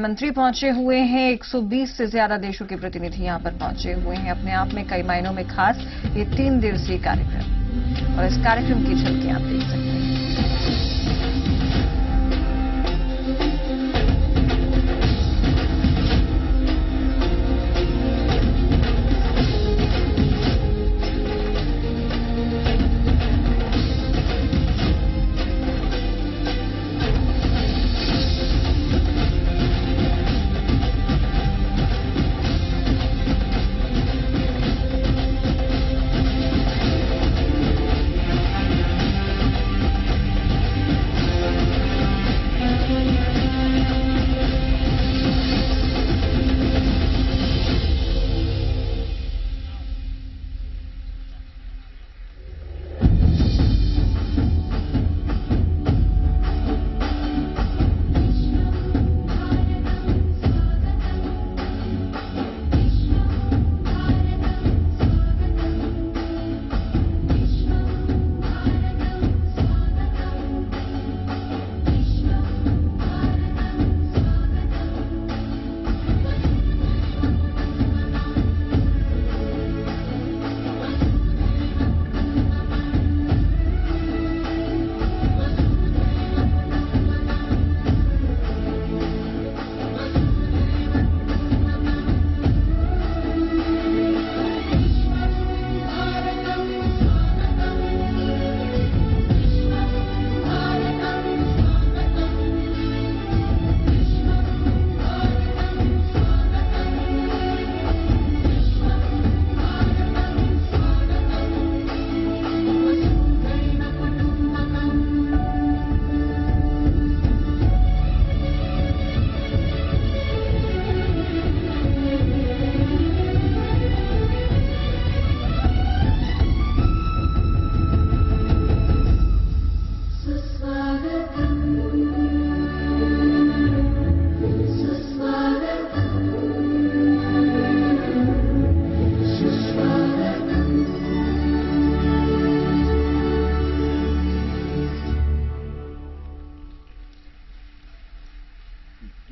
मंत्री पहुंचे हुए हैं। 120 से ज्यादा देशों के प्रतिनिधि यहां पर पहुंचे हुए हैं। अपने आप में कई मायनों में खास ये 3 दिवसीय कार्यक्रम और इस कार्यक्रम की झलकियां आप देख सकते हैं।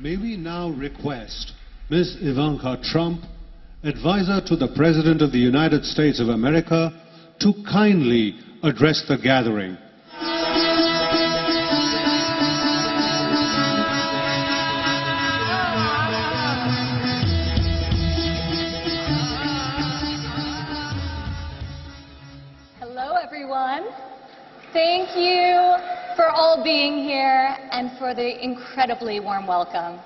May we now request Ms. Ivanka Trump, advisor to the President of the United States of America, to kindly address the gathering. Hello, everyone. Thank you for all being here and for the incredibly warm welcome.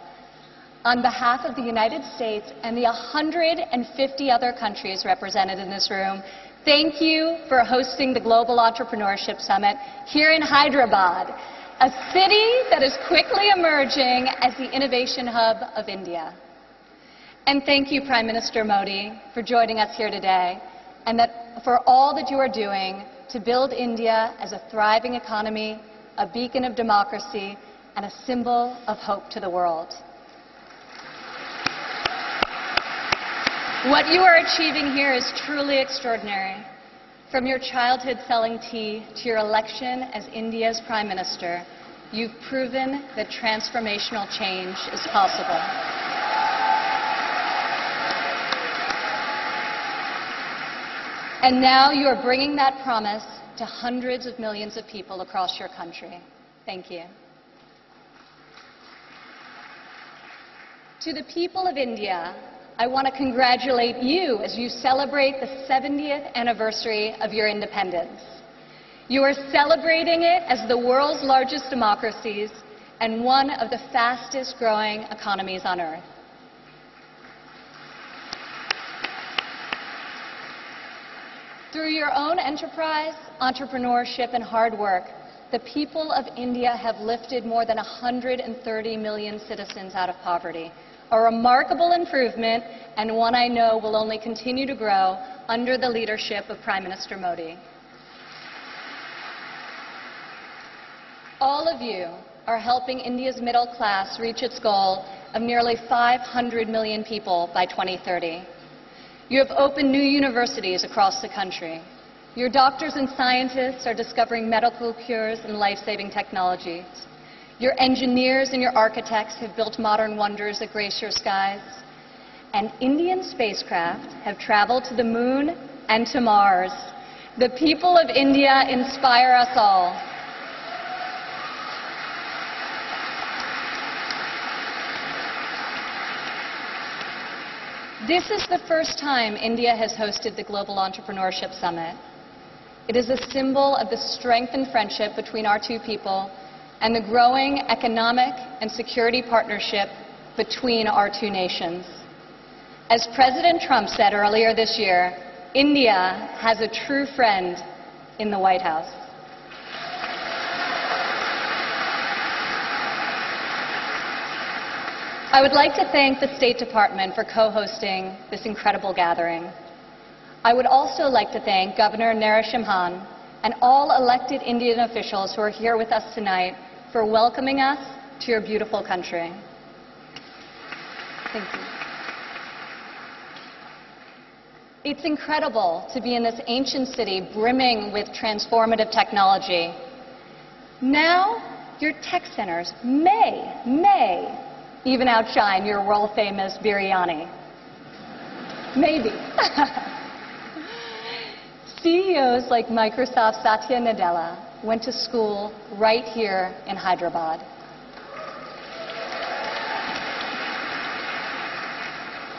On behalf of the United States and the 150 other countries represented in this room, thank you for hosting the Global Entrepreneurship Summit here in Hyderabad, a city that is quickly emerging as the innovation hub of India. And thank you, Prime Minister Modi, for joining us here today, and for all that you are doing to build India as a thriving economy, a beacon of democracy, and a symbol of hope to the world. What you are achieving here is truly extraordinary. From your childhood selling tea to your election as India's Prime Minister, you've proven that transformational change is possible. And now you are bringing that promise to hundreds of millions of people across your country. Thank you. To the people of India, I want to congratulate you as you celebrate the 70th anniversary of your independence. You are celebrating it as the world's largest democracies and one of the fastest growing economies on earth. Through your own enterprise, entrepreneurship, and hard work, the people of India have lifted more than 130 million citizens out of poverty, a remarkable improvement and one I know will only continue to grow under the leadership of Prime Minister Modi. All of you are helping India's middle class reach its goal of nearly 500 million people by 2030. You have opened new universities across the country. Your doctors and scientists are discovering medical cures and life-saving technologies. Your engineers and your architects have built modern wonders that grace your skies. And Indian spacecraft have traveled to the moon and to Mars. The people of India inspire us all. This is the first time India has hosted the Global Entrepreneurship Summit. It is a symbol of the strength and friendship between our two people and the growing economic and security partnership between our two nations. As President Trump said earlier this year, India has a true friend in the White House. I would like to thank the State Department for co-hosting this incredible gathering. I would also like to thank Governor Narasimhan and all elected Indian officials who are here with us tonight for welcoming us to your beautiful country. Thank you. It's incredible to be in this ancient city brimming with transformative technology. Now, your tech centers may even outshine your world-famous biryani. Maybe. CEOs like Microsoft's Satya Nadella went to school right here in Hyderabad.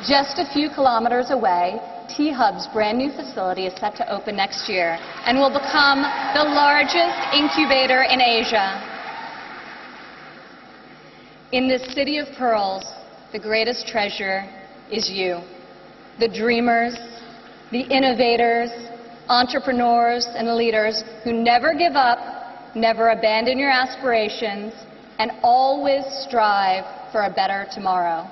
Just a few kilometers away, T-Hub's brand new facility is set to open next year and will become the largest incubator in Asia. In this city of pearls, the greatest treasure is you, the dreamers, the innovators, entrepreneurs, and leaders who never give up, never abandon your aspirations, and always strive for a better tomorrow.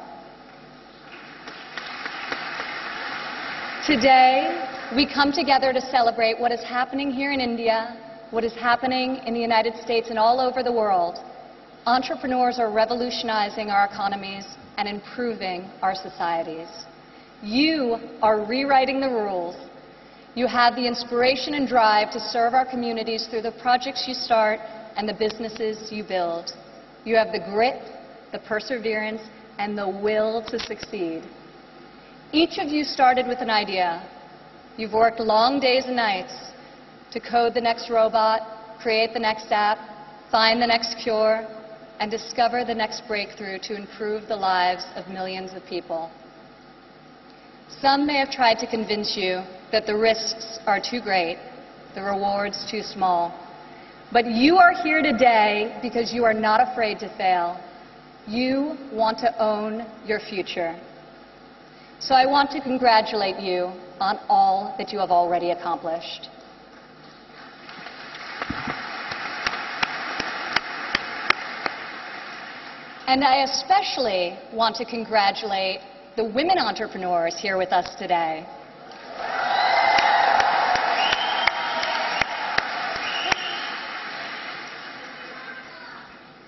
Today, we come together to celebrate what is happening here in India, what is happening in the United States and all over the world. Entrepreneurs are revolutionizing our economies and improving our societies. You are rewriting the rules. You have the inspiration and drive to serve our communities through the projects you start and the businesses you build. You have the grit, the perseverance, and the will to succeed. Each of you started with an idea. You've worked long days and nights to code the next robot, create the next app, find the next cure, and discover the next breakthrough to improve the lives of millions of people. Some may have tried to convince you that the risks are too great, the rewards too small. But you are here today because you are not afraid to fail. You want to own your future. So I want to congratulate you on all that you have already accomplished. And I especially want to congratulate the women entrepreneurs here with us today.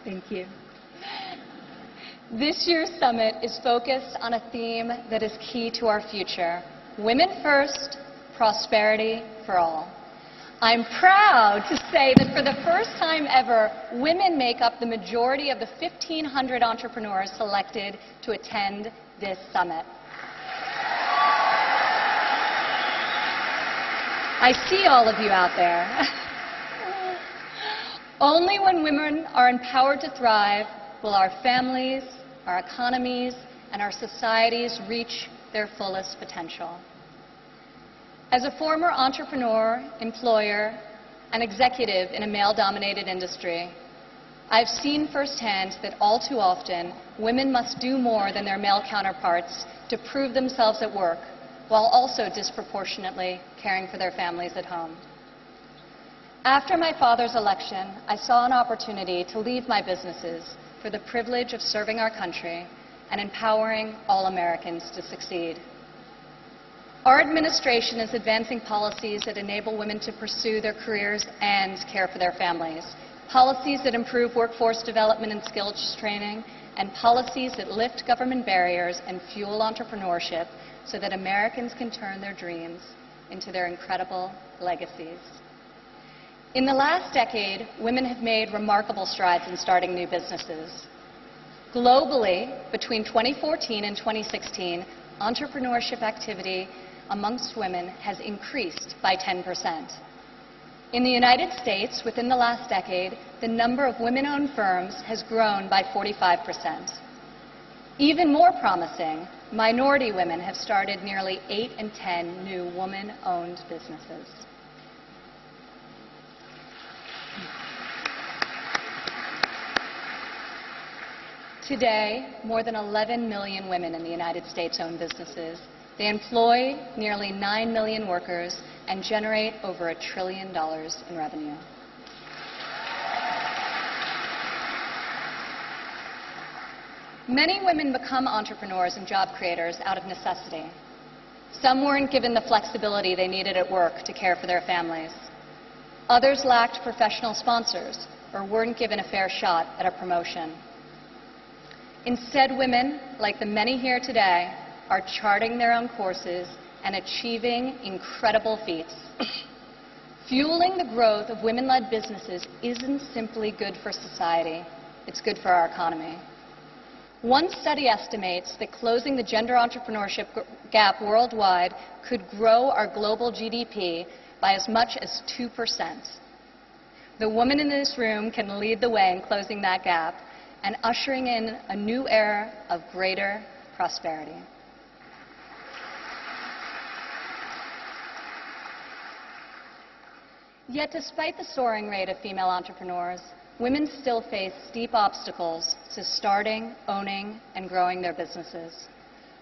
Thank you. This year's summit is focused on a theme that is key to our future: women first, prosperity for all. I'm proud to say that for the first time ever, women make up the majority of the 1,500 entrepreneurs selected to attend this summit. I see all of you out there. Only when women are empowered to thrive will our families, our economies, and our societies reach their fullest potential. As a former entrepreneur, employer, and executive in a male-dominated industry, I've seen firsthand that all too often, women must do more than their male counterparts to prove themselves at work, while also disproportionately caring for their families at home. After my father's election, I saw an opportunity to leave my businesses for the privilege of serving our country and empowering all Americans to succeed. Our administration is advancing policies that enable women to pursue their careers and care for their families, policies that improve workforce development and skills training, and policies that lift government barriers and fuel entrepreneurship so that Americans can turn their dreams into their incredible legacies. In the last decade, women have made remarkable strides in starting new businesses. Globally, between 2014 and 2016, entrepreneurship activity amongst women has increased by 10%. In the United States, within the last decade, the number of women-owned firms has grown by 45%. Even more promising, minority women have started nearly 8 in 10 new woman-owned businesses. Today, more than 11 million women in the United States own businesses. They employ nearly 9 million workers and generate over $1 trillion in revenue. Many women become entrepreneurs and job creators out of necessity. Some weren't given the flexibility they needed at work to care for their families. Others lacked professional sponsors or weren't given a fair shot at a promotion. Instead, women, like the many here today, are charting their own courses and achieving incredible feats. Fueling the growth of women-led businesses isn't simply good for society, it's good for our economy. One study estimates that closing the gender entrepreneurship gap worldwide could grow our global GDP by as much as 2%. The woman in this room can lead the way in closing that gap and ushering in a new era of greater prosperity. Yet despite the soaring rate of female entrepreneurs, women still face steep obstacles to starting, owning, and growing their businesses.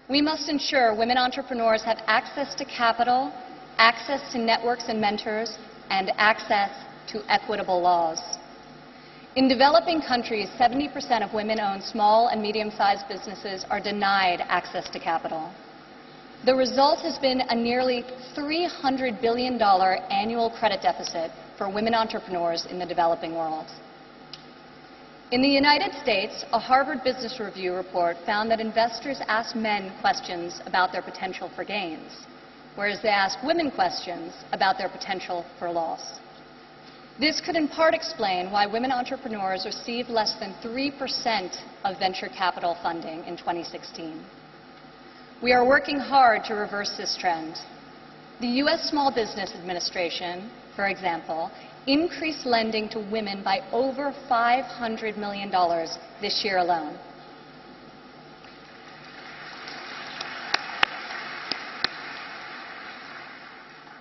We must ensure women entrepreneurs have access to capital, access to networks and mentors, and access to equitable laws. In developing countries, 70% of women-owned small and medium-sized businesses are denied access to capital. The result has been a nearly $300 billion annual credit deficit for women entrepreneurs in the developing world. In the United States, a Harvard Business Review report found that investors ask men questions about their potential for gains, whereas they ask women questions about their potential for loss. This could in part explain why women entrepreneurs received less than 3% of venture capital funding in 2016. We are working hard to reverse this trend. The U.S. Small Business Administration, for example, increased lending to women by over $500 million this year alone.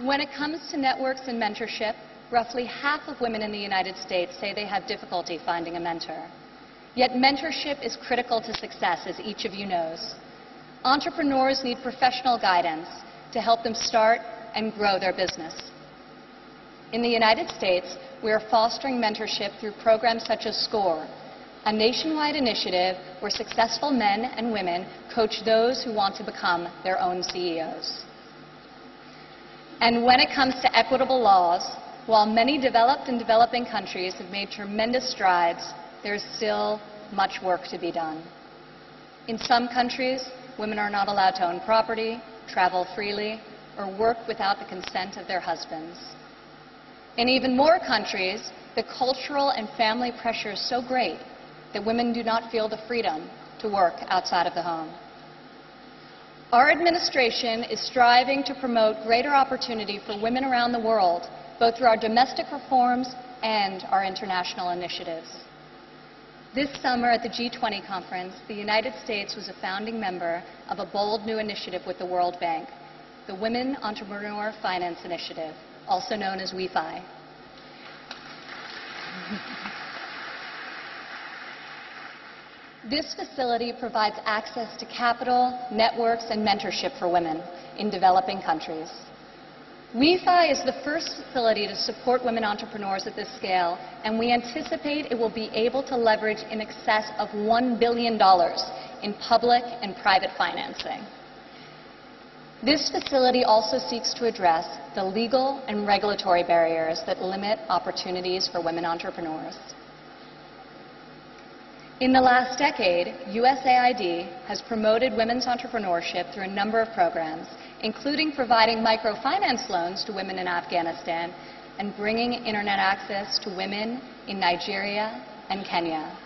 When it comes to networks and mentorship, roughly half of women in the United States say they have difficulty finding a mentor. Yet mentorship is critical to success, as each of you knows. Entrepreneurs need professional guidance to help them start and grow their business. In the United States, we are fostering mentorship through programs such as SCORE, a nationwide initiative where successful men and women coach those who want to become their own CEOs. And when it comes to equitable laws, while many developed and developing countries have made tremendous strides, there is still much work to be done. In some countries, women are not allowed to own property, travel freely, or work without the consent of their husbands. In even more countries, the cultural and family pressure is so great that women do not feel the freedom to work outside of the home. Our administration is striving to promote greater opportunity for women around the world, both through our domestic reforms and our international initiatives. This summer at the G20 conference, the United States was a founding member of a bold new initiative with the World Bank, the Women Entrepreneur Finance Initiative, also known as WEFI. This facility provides access to capital, networks, and mentorship for women in developing countries. WEFI is the first facility to support women entrepreneurs at this scale, and we anticipate it will be able to leverage in excess of $1 billion in public and private financing. This facility also seeks to address the legal and regulatory barriers that limit opportunities for women entrepreneurs. In the last decade, USAID has promoted women's entrepreneurship through a number of programs, including providing microfinance loans to women in Afghanistan and bringing internet access to women in Nigeria and Kenya.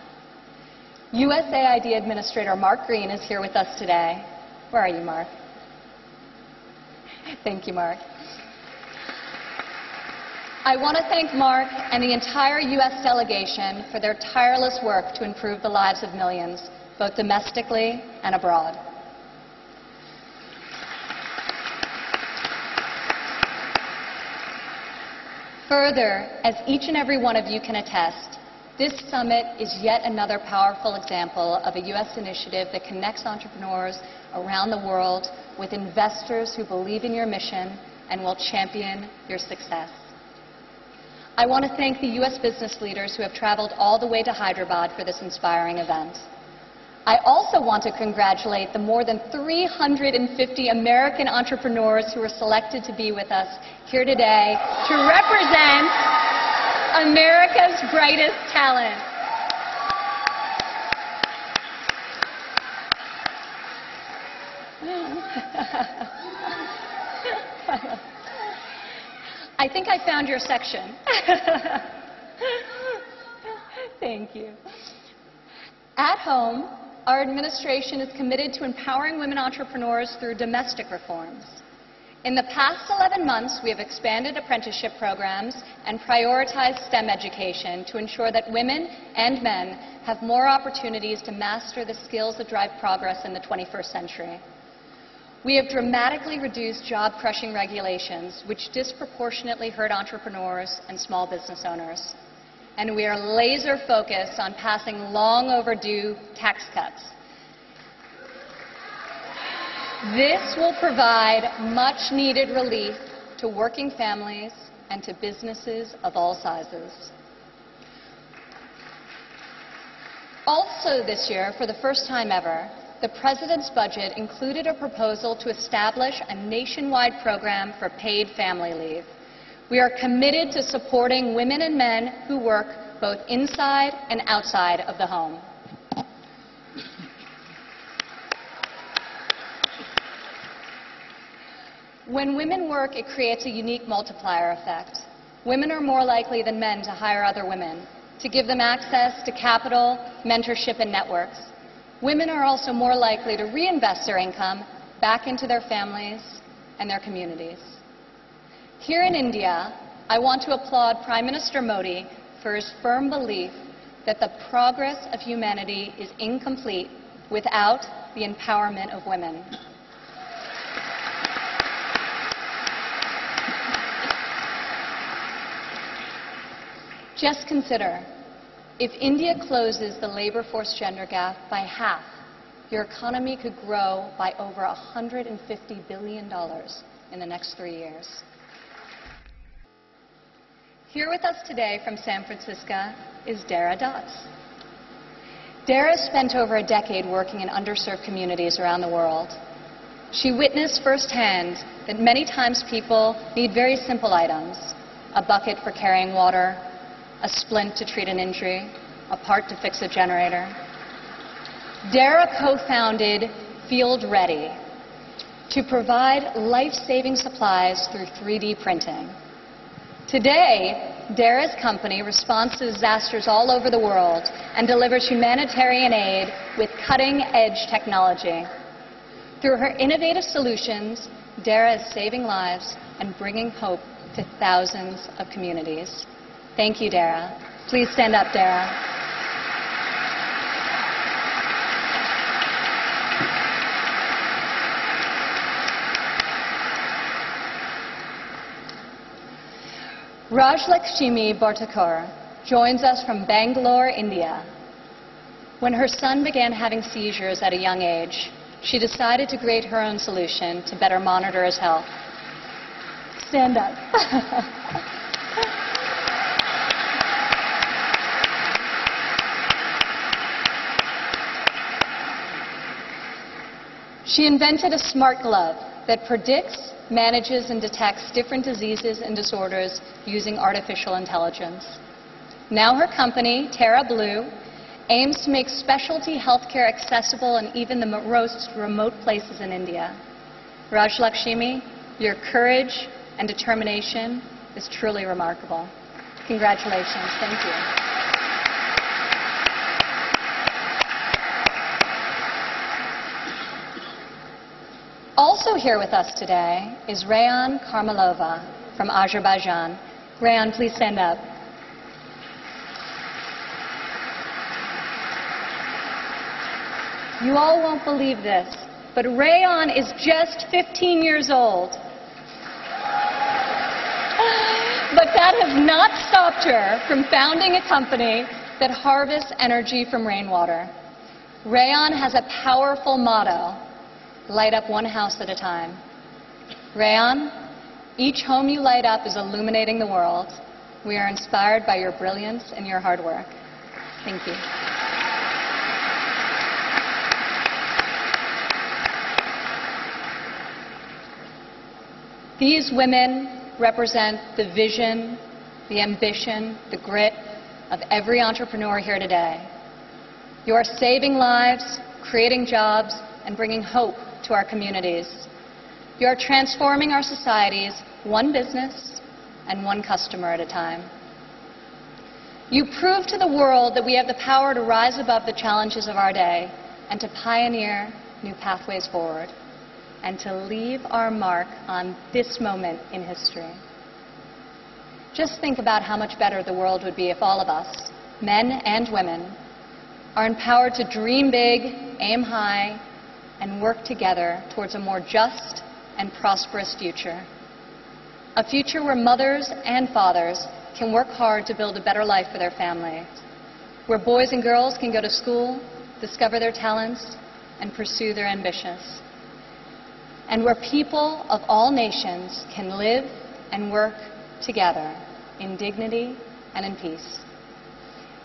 USAID Administrator Mark Green is here with us today. Where are you, Mark? Thank you, Mark. I want to thank Mark and the entire U.S. delegation for their tireless work to improve the lives of millions, both domestically and abroad. Further, as each and every one of you can attest, this summit is yet another powerful example of a U.S. initiative that connects entrepreneurs around the world with investors who believe in your mission and will champion your success. I want to thank the U.S. business leaders who have traveled all the way to Hyderabad for this inspiring event. I also want to congratulate the more than 350 American entrepreneurs who were selected to be with us here today to represent America's brightest talent. I think I found your section. Thank you. At home, our administration is committed to empowering women entrepreneurs through domestic reforms. In the past 11 months, we have expanded apprenticeship programs and prioritized STEM education to ensure that women and men have more opportunities to master the skills that drive progress in the 21st century. We have dramatically reduced job-crushing regulations, which disproportionately hurt entrepreneurs and small business owners. And we are laser-focused on passing long-overdue tax cuts. This will provide much-needed relief to working families and to businesses of all sizes. Also this year, for the first time ever, the President's budget included a proposal to establish a nationwide program for paid family leave. We are committed to supporting women and men who work both inside and outside of the home. When women work, it creates a unique multiplier effect. Women are more likely than men to hire other women, to give them access to capital, mentorship, and networks. Women are also more likely to reinvest their income back into their families and their communities. Here in India, I want to applaud Prime Minister Modi for his firm belief that the progress of humanity is incomplete without the empowerment of women. Just consider, if India closes the labor force gender gap by half, your economy could grow by over $150 billion in the next 3 years. Here with us today from San Francisco is Dara Dotz. Dara spent over a decade working in underserved communities around the world. She witnessed firsthand that many times people need very simple items: a bucket for carrying water, a splint to treat an injury, a part to fix a generator. Dara co-founded Field Ready to provide life-saving supplies through 3D printing. Today, Dara's company responds to disasters all over the world and delivers humanitarian aid with cutting-edge technology. Through her innovative solutions, Dara is saving lives and bringing hope to thousands of communities. Thank you, Dara. Please stand up, Dara. Rajlakshmi Bhartakar joins us from Bangalore, India. When her son began having seizures at a young age, she decided to create her own solution to better monitor his health. Stand up. She invented a smart glove that predicts, manages, and detects different diseases and disorders using artificial intelligence. Now her company, Terra Blue, aims to make specialty healthcare accessible in even the most remote places in India. Rajlakshmi, your courage and determination is truly remarkable. Congratulations. Thank you. Also here with us today is Rayan Karmalova from Azerbaijan. Rayan, please stand up. You all won't believe this, but Rayan is just 15 years old. But that has not stopped her from founding a company that harvests energy from rainwater. Rayan has a powerful motto: light up one house at a time. Rayan, each home you light up is illuminating the world. We are inspired by your brilliance and your hard work. Thank you. These women represent the vision, the ambition, the grit of every entrepreneur here today. You are saving lives, creating jobs, and bringing hope to our communities. You are transforming our societies one business and one customer at a time. You prove to the world that we have the power to rise above the challenges of our day and to pioneer new pathways forward, and to leave our mark on this moment in history. Just think about how much better the world would be if all of us, men and women, are empowered to dream big, aim high, and work together towards a more just and prosperous future. A future where mothers and fathers can work hard to build a better life for their families, where boys and girls can go to school, discover their talents, and pursue their ambitions, and where people of all nations can live and work together in dignity and in peace.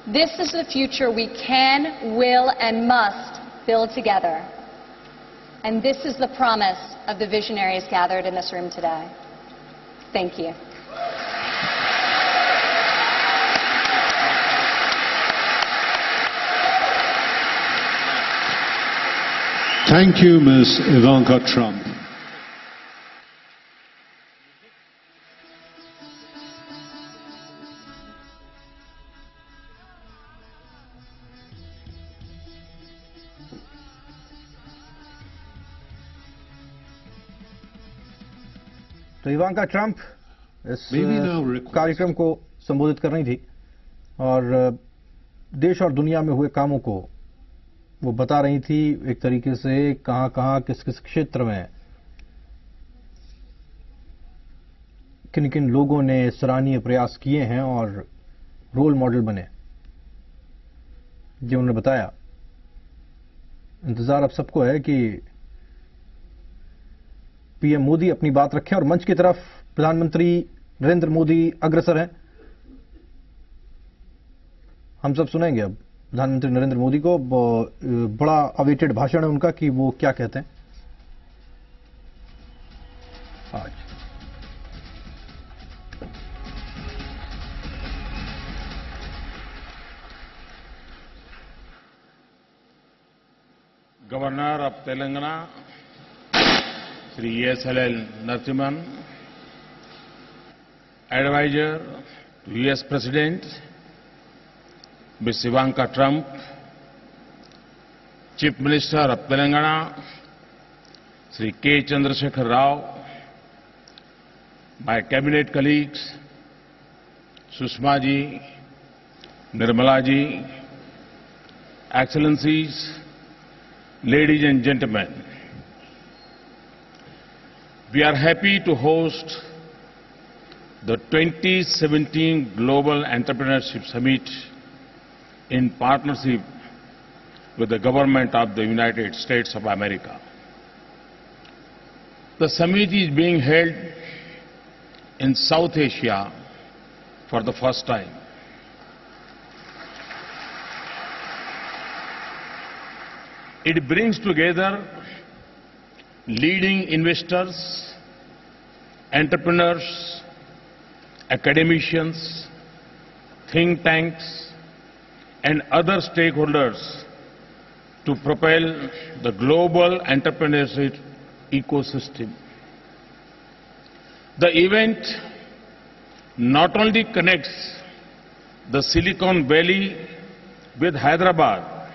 This is the future we can, will, and must build together. And this is the promise of the visionaries gathered in this room today. Thank you. Thank you, Ms. Ivanka Trump. तो Ivanka Trump इस कार्यक्रम को संबोधित कर रही थी और देश और दुनिया में हुए कामों को वो बता रही थी, एक तरीके से कहां किस किस क्षेत्र में किन किन लोगों ने सराहनीय प्रयास किए हैं और रोल मॉडल बने, जो उन्होंने बताया। इंतजार अब सबको है कि पीएम मोदी अपनी बात रखें और मंच की तरफ प्रधानमंत्री नरेंद्र मोदी अग्रसर हैं। हम सब सुनेंगे अब प्रधानमंत्री नरेंद्र मोदी को। बड़ा अवेटेड भाषण है उनका कि वो क्या कहते हैं आज। Governor of Telangana Sri S.L.L. Narasimhan, Advisor to U.S. President, Ms. Ivanka Trump, Chief Minister of Telangana, Sri K. Chandrasekhar Rao, my cabinet colleagues, Sushma ji, Nirmala ji, Excellencies, ladies and gentlemen, we are happy to host the 2017 Global Entrepreneurship Summit in partnership with the government of the United States of America. The summit is being held in South Asia for the first time. It brings together leading investors, entrepreneurs, academicians, think tanks, and other stakeholders to propel the global entrepreneurship ecosystem. The event not only connects the Silicon Valley with Hyderabad,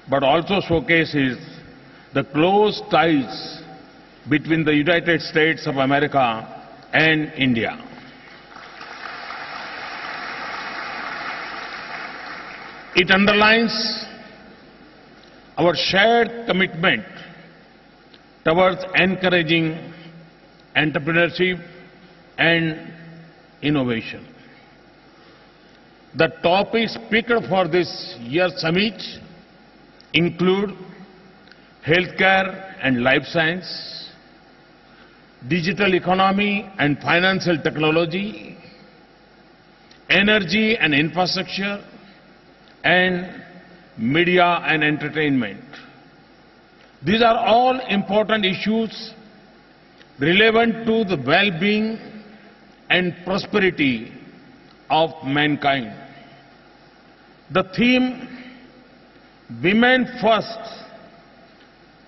but also showcases the close ties between the United States of America and India. It underlines our shared commitment towards encouraging entrepreneurship and innovation. The topics picked for this year's summit include healthcare and life science, digital economy and financial technology, energy and infrastructure, and media and entertainment. These are all important issues relevant to the well-being and prosperity of mankind. The theme, Women First,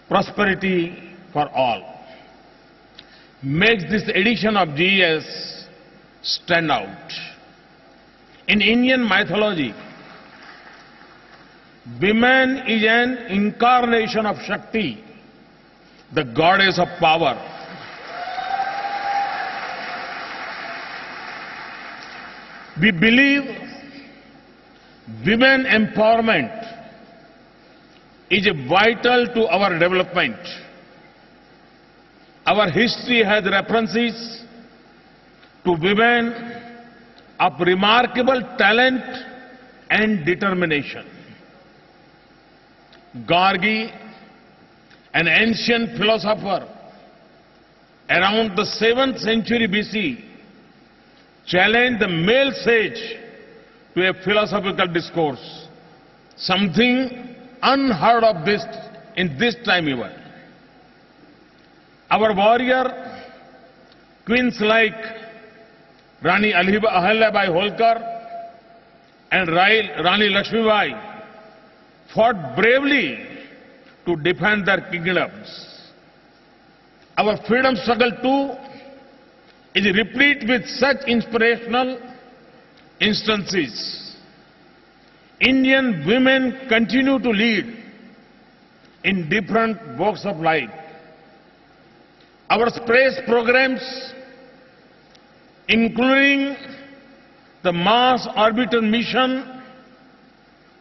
Prosperity for All, makes this edition of GS stand out. In Indian mythology, woman is an incarnation of Shakti, the goddess of power. We believe women empowerment is vital to our development. Our history has references to women of remarkable talent and determination. Gargi, an ancient philosopher around the 7th century BC, challenged the male sage to a philosophical discourse, something unheard of in this time even. Our warrior queens like Rani Ahilyabai Holkar and Rani Lakshmibai fought bravely to defend their kingdoms. Our freedom struggle too is replete with such inspirational instances. Indian women continue to lead in different walks of life. Our space programs, including the Mars Orbiter mission,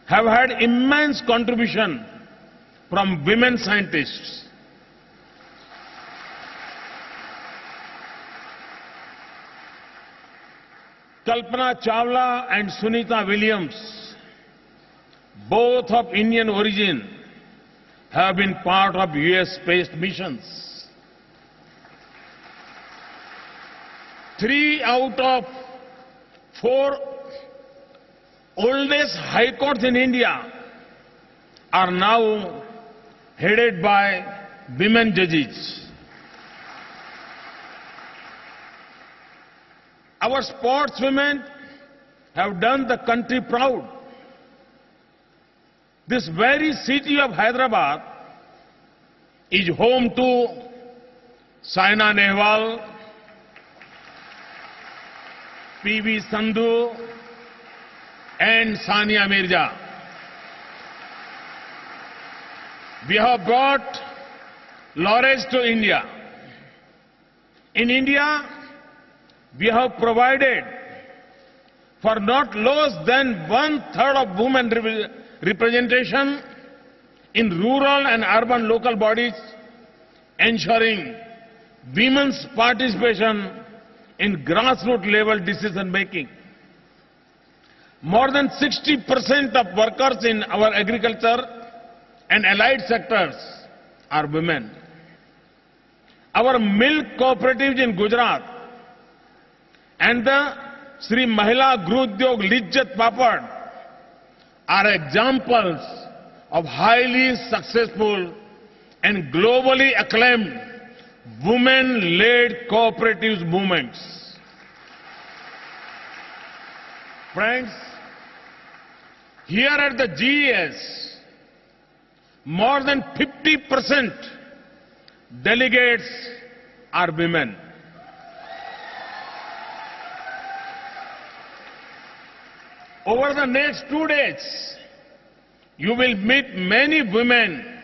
have had immense contribution from women scientists. Kalpana Chawla and Sunita Williams, both of Indian origin, have been part of US space missions. 3 out of 4 oldest high courts in India are now headed by women judges. Our sportswomen have done the country proud. This very city of Hyderabad is home to Saina Nehwal, PV Sandhu, and Sania Mirza. We have brought laurels to India. In India, we have provided for not less than 1/3 of women representation in rural and urban local bodies, ensuring women's participation in grassroots level decision making. More than 60% of workers in our agriculture and allied sectors are women. Our milk cooperatives in Gujarat and the Sri Mahila Grudyog Lijjat Papad are examples of highly successful and globally acclaimed women-led cooperative movements. Friends, here at the GES, more than 50% delegates are women. Over the next 2 days, you will meet many women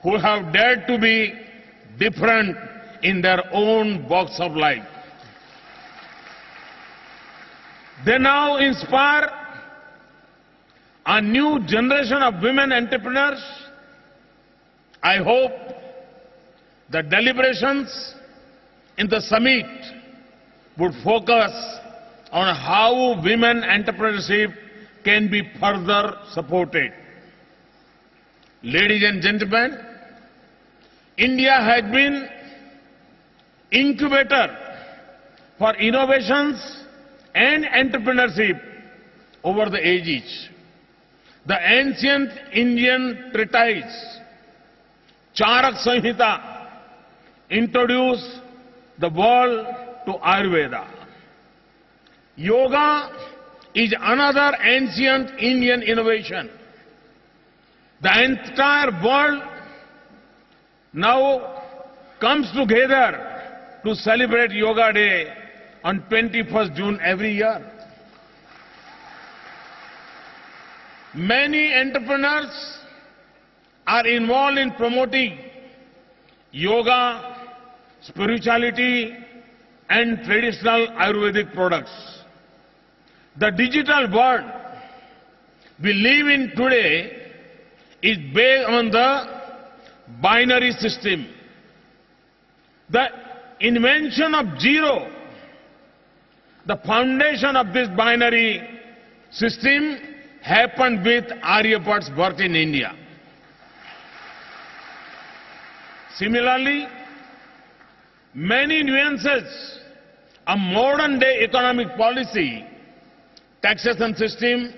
who have dared to be different in their own walks of life. They now inspire a new generation of women entrepreneurs. I hope the deliberations in the summit would focus on how women entrepreneurship can be further supported. Ladies and gentlemen, India has been incubator for innovations and entrepreneurship over the ages. The ancient Indian treatise Charak Samhita introduced the world to Ayurveda. Yoga is another ancient Indian innovation. The entire world now comes together to celebrate Yoga Day on 21st June every year. Many entrepreneurs are involved in promoting yoga, spirituality, and traditional Ayurvedic products. The digital world we live in today is based on the binary system. The invention of zero, the foundation of this binary system, happened with Aryabhat's birth in India. Similarly, many nuances of modern-day economic policy, taxation system,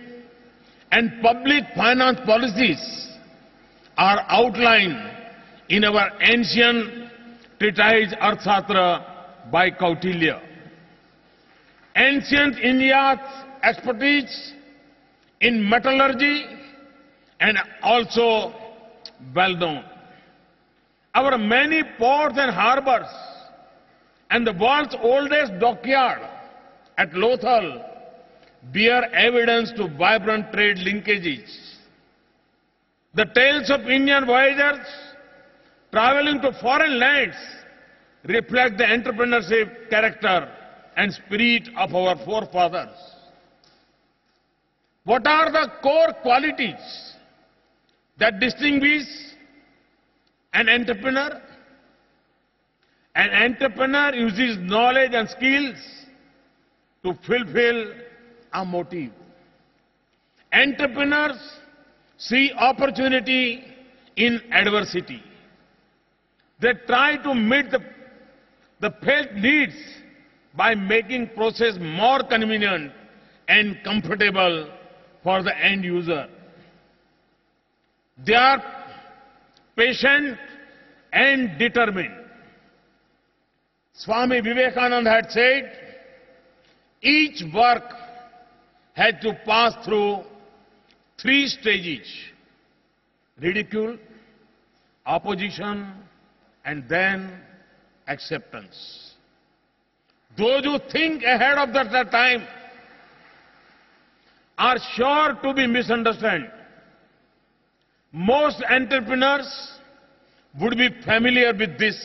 and public finance policies are outlined in our ancient treatise Arthashastra by Kautilya. Ancient India's expertise in metallurgy and also well known. Our many ports and harbors and the world's oldest dockyard at Lothal bear evidence to vibrant trade linkages. The tales of Indian voyagers traveling to foreign lands reflect the entrepreneurship character and spirit of our forefathers. What are the core qualities that distinguish an entrepreneur? An entrepreneur uses knowledge and skills to fulfill a motive. Entrepreneurs see opportunity in adversity. They try to meet the felt needs by making process more convenient and comfortable for the end user. They are patient and determined. Swami Vivekananda had said, each work had to pass through 3 stages: ridicule, opposition, and then acceptance. Those who think ahead of that time are sure to be misunderstood. Most entrepreneurs would be familiar with this.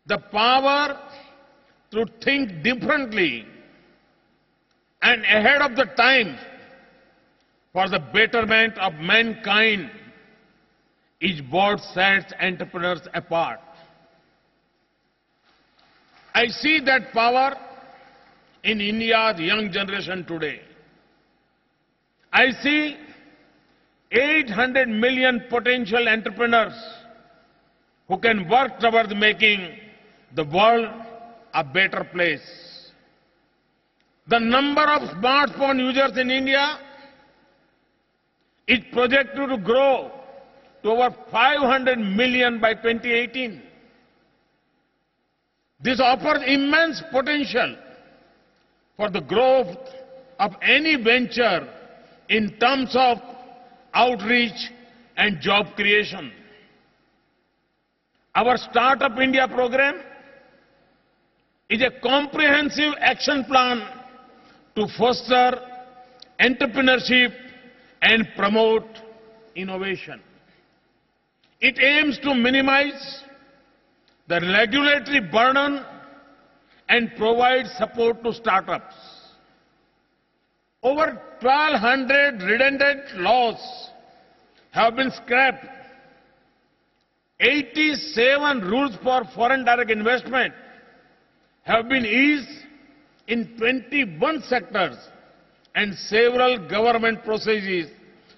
The power to think differently and ahead of the time for the betterment of mankind is what sets entrepreneurs apart. I see that power in India's young generation today. I see 800 million potential entrepreneurs who can work towards making the world a better place. The number of smartphone users in India is projected to grow to over 500 million by 2018. This offers immense potential for the growth of any venture in terms of outreach and job creation. Our Startup India program is a comprehensive action plan to foster entrepreneurship and promote innovation. It aims to minimize the regulatory burden and provide support to startups. Over 1,200 redundant laws have been scrapped. 87 rules for foreign direct investment have been eased in 21 sectors, and several government processes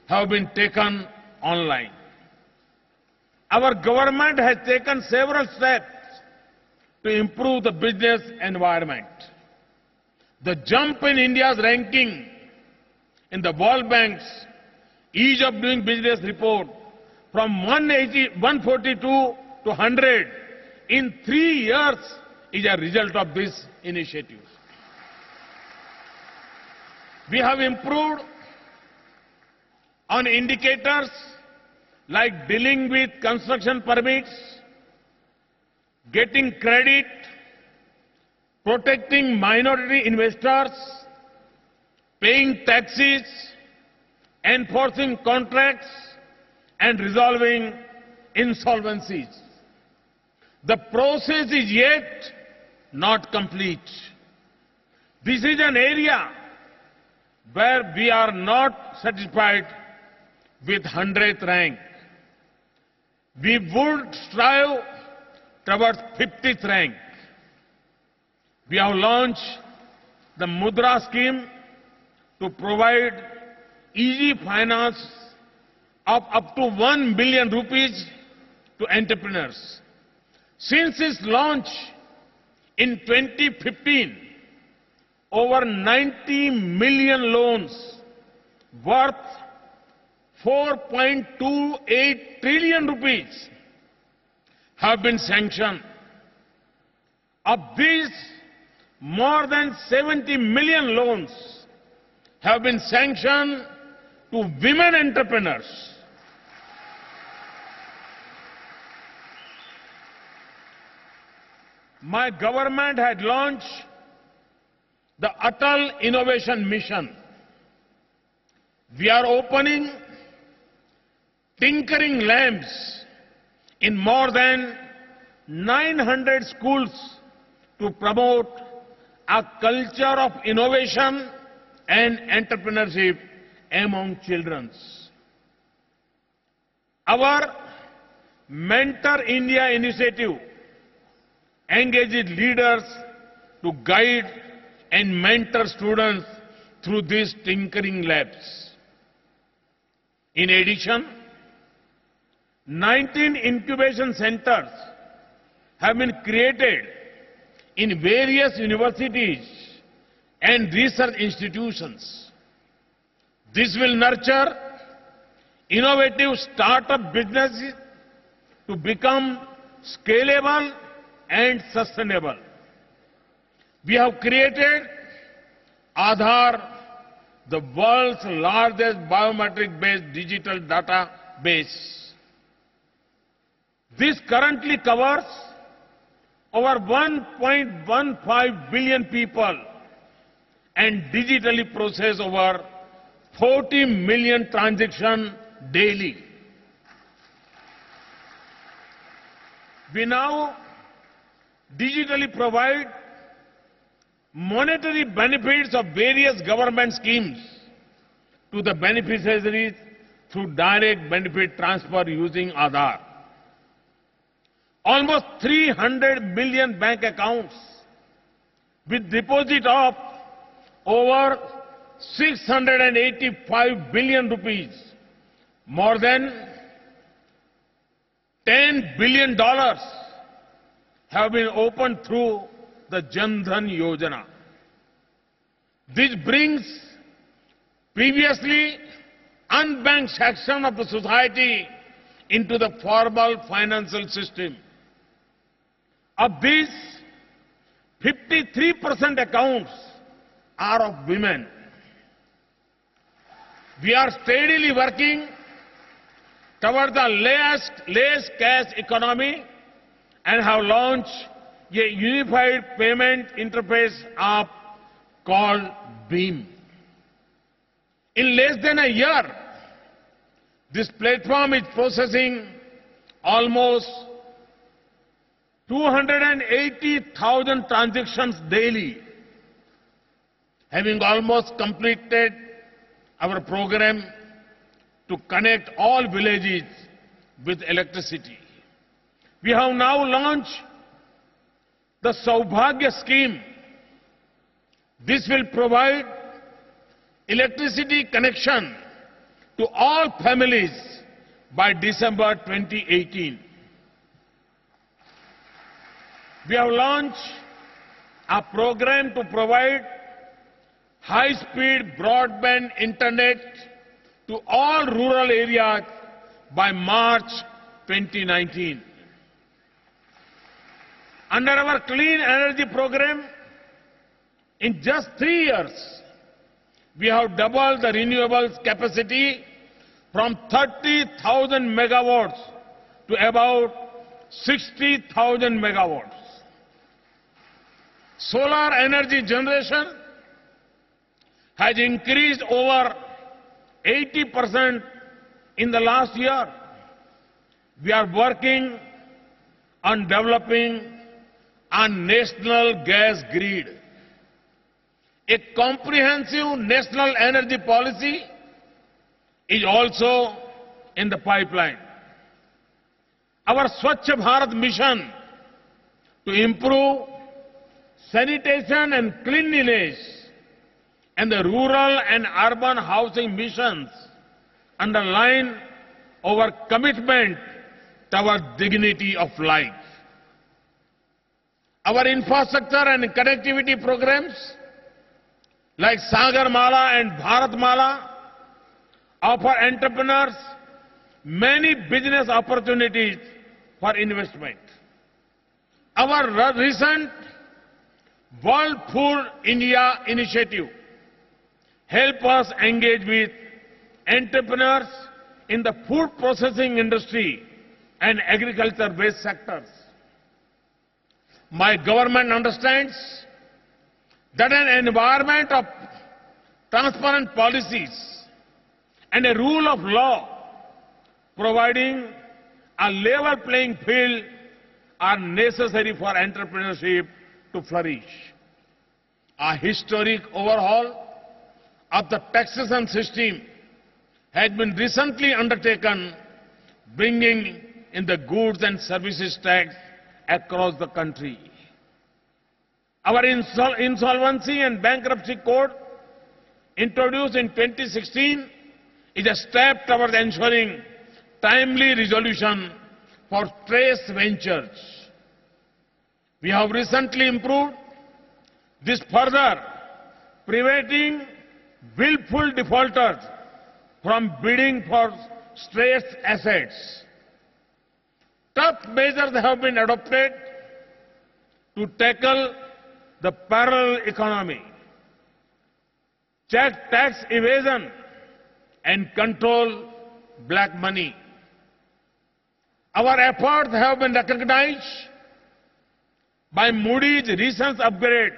have been taken online. Our government has taken several steps to improve the business environment. The jump in India's ranking in the World Bank's Ease of Doing Business report from 142 to 100 in 3 years is a result of this initiative. We have improved on indicators like dealing with construction permits, getting credit, protecting minority investors, paying taxes, enforcing contracts, and resolving insolvencies. The process is yet not complete. This is an area where we are not satisfied with 100th rank. We would strive towards 50th rank. We have launched the Mudra scheme to provide easy finance of up to 1 billion rupees to entrepreneurs. Since its launch in 2015, over 90 million loans worth 4.28 trillion rupees have been sanctioned. Of these, more than 70 million loans have been sanctioned to women entrepreneurs. My government had launched the Atal Innovation Mission. We are opening tinkering labs in more than 900 schools to promote a culture of innovation and entrepreneurship among children. Our Mentor India initiative engages leaders to guide and mentor students through these tinkering labs. In addition, 19 incubation centers have been created in various universities and research institutions. This will nurture innovative startup businesses to become scalable and sustainable. We have created Aadhaar, the world's largest biometric-based digital database. This currently covers over 1.15 billion people and digitally process over 40 million transactions daily. We now digitally provide monetary benefits of various government schemes to the beneficiaries through direct benefit transfer using Aadhaar. Almost 300 million bank accounts with deposit of over 685 billion rupees, more than $10 billion have been opened through the Jan Dhan Yojana. This brings previously unbanked section of the society into the formal financial system. Of these, 53% accounts are of women. We are steadily working toward the less cash economy and have launched a unified payment interface app called BEAM. In less than a year, this platform is processing almost 280,000 transactions daily, having almost completed our program to connect all villages with electricity. We have now launched the Saubhagya scheme. This will provide electricity connection to all families by December 2018. We have launched a program to provide high-speed broadband internet to all rural areas by March 2019. Under our Clean Energy program, in just 3 years, we have doubled the renewables capacity from 30,000 megawatts to about 60,000 megawatts. Solar energy generation has increased over 80% in the last year. We are working on developing a national gas grid. A comprehensive national energy policy is also in the pipeline. Our Swachh Bharat mission to improve sanitation and cleanliness and the rural and urban housing missions underline our commitment toward dignity of life. Our infrastructure and connectivity programs like Sagarmala and Bharatmala offer entrepreneurs many business opportunities for investment. Our recent World Food India initiative help us engage with entrepreneurs in the food processing industry and agriculture-based sectors. My government understands that an environment of transparent policies and a rule of law providing a level playing field are necessary for entrepreneurship to flourish. A historic overhaul of the taxation system has been recently undertaken, bringing in the goods and services tax across the country. Our insolvency and bankruptcy code, introduced in 2016, is a step towards ensuring timely resolution for stressed ventures. We have recently improved this further, preventing willful defaulters from bidding for stressed assets. Tough measures have been adopted to tackle the parallel economy, check tax evasion, and control black money. Our efforts have been recognized by Moody's recent upgrade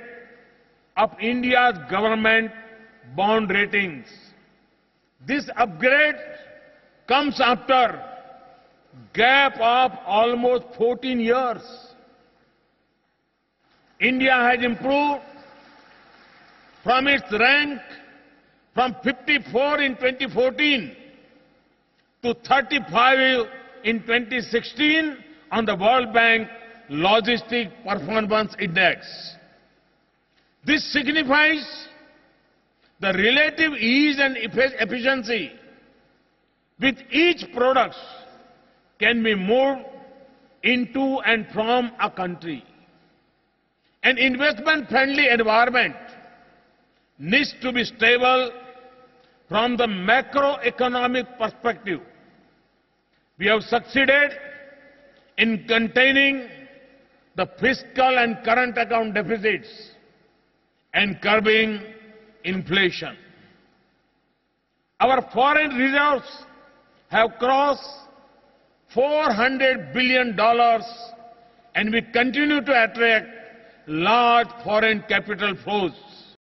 of India's government bond ratings. This upgrade comes after a gap of almost 14 years. India has improved from its rank from 54 in 2014 to 35 in 2016 on the World Bank Logistic Performance Index. This signifies the relative ease and efficiency with each product can be moved into and from a country. An investment-friendly environment needs to be stable from the macroeconomic perspective. We have succeeded in containing the fiscal and current account deficits and curbing inflation. Our foreign reserves have crossed $400 billion, and we continue to attract large foreign capital flows.